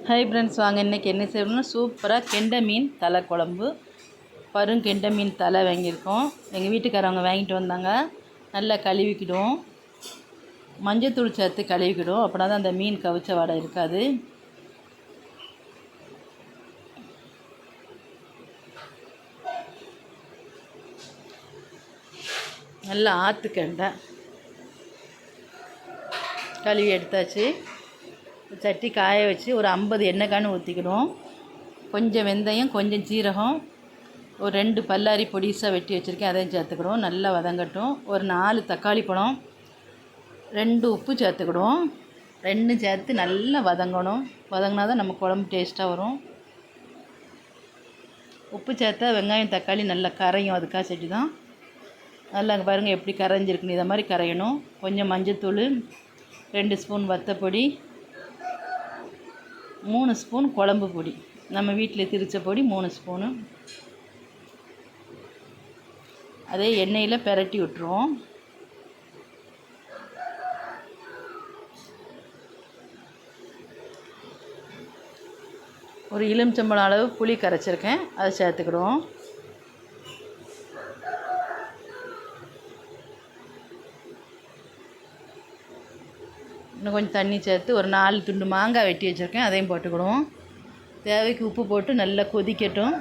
Hi friends, வாங்க இன்றைக்கி என்ன செய்யணும்னா சூப்பராக கெண்டை மீன் தலை குழம்பு. கெண்டை மீன் தலை வாங்கியிருக்கோம். எங்கள் வீட்டுக்காரவங்க வாங்கிட்டு வந்தாங்க. நல்லா கழுவிக்கிடுவோம், மஞ்சத்தூள் சேர்த்து கழுவிக்கிடுவோம். அப்படின்னா தான் அந்த மீன் கவிச்ச வாடை இருக்காது. நல்லா ஆற்றுக்கெண்டை கழுவி எடுத்தாச்சு. சட்டி காய வச்சு ஒரு 50 எண்ணெய் காணு ஊற்றிக்கிடுவோம். கொஞ்சம் வெந்தயம், கொஞ்சம் ஜீரகம், ஒரு 2 பல்லாரி பொடிசாக வெட்டி வச்சுருக்கேன், அதையும் சேர்த்துக்கிடுவோம். நல்லா வதங்கட்டும். ஒரு 4 தக்காளி பழம், 2 உப்பு சேர்த்துக்கிடுவோம். 2 சேர்த்து நல்லா வதங்கணும். வதங்கினா தான் நம்ம குழம்பு டேஸ்ட்டாக வரும். உப்பு சேர்த்தா வெங்காயம் தக்காளி நல்லா கரையும். அதுக்காக செடி தான். நல்லா அங்கே பாருங்கள் எப்படி கரைஞ்சிருக்குன்னு. இதை மாதிரி கரையணும். கொஞ்சம் மஞ்சத்தூள், 2 ஸ்பூன் வத்தப்பொடி, 3 ஸ்பூன் குழம்பு பொடி, நம்ம வீட்டில் திரிச்ச பொடி 3 ஸ்பூனு. அதே எண்ணெயில் பெரட்டி விட்டுருவோம். ஒரு எலுமிச்சம்பழம் அளவு புளி கரைச்சிருக்கேன், அதை சேர்த்துக்கிடுவோம். இன்னும் கொஞ்சம் தண்ணி சேர்த்து ஒரு 4 துண்டு மாங்காய் வெட்டி வச்சுருக்கேன், அதையும் போட்டுக்கிடுவோம். தேவைக்கு உப்பு போட்டு நல்லா கொதிக்கட்டும்.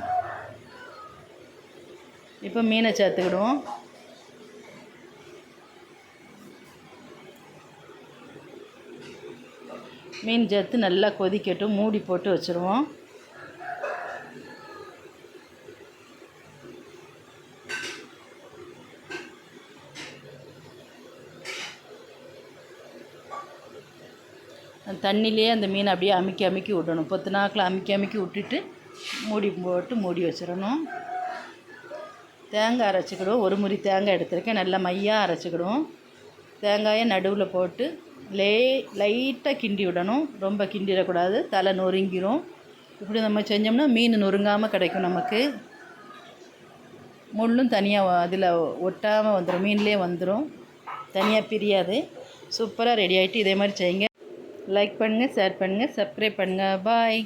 இப்போ மீனை சேர்த்துக்கிடுவோம். மீன் சேர்த்து நல்லா கொதிக்கட்டும். மூடி போட்டு வச்சுருவோம். தண்ணியிலே அந்த மீனை அப்படியே அமுக்கி விடணும். 10 நாக்கில் அமுக்கி விட்டுட்டு மூடி போட்டு மூடி வச்சிடணும். தேங்காய் அரைச்சிக்கிடுவோம். ஒரு முறி தேங்காய் எடுத்துருக்கேன், நல்லா மையாக அரைச்சிக்கிடுவோம். தேங்காயை நடுவில் போட்டு லைட்டாக கிண்டி விடணும். ரொம்ப கிண்டிடக்கூடாது, தலை நொறுங்கிடும். இப்படி நம்ம செஞ்சோம்னா மீன் நொறுங்காமல் கிடைக்கும். நமக்கு முள்ளும் தனியாக அதில் ஒட்டாமல் வந்துடும், மீன்லேயே வந்துடும், தனியாக பிரியாது. சூப்பராக ரெடி ஆகிட்டு. இதே மாதிரி செய்யுங்க. லைக் பண்ணுங்கள், ஷேர் பண்ணுங்கள், சப்ஸ்கிரைப் பண்ணுங்கள். பாய்.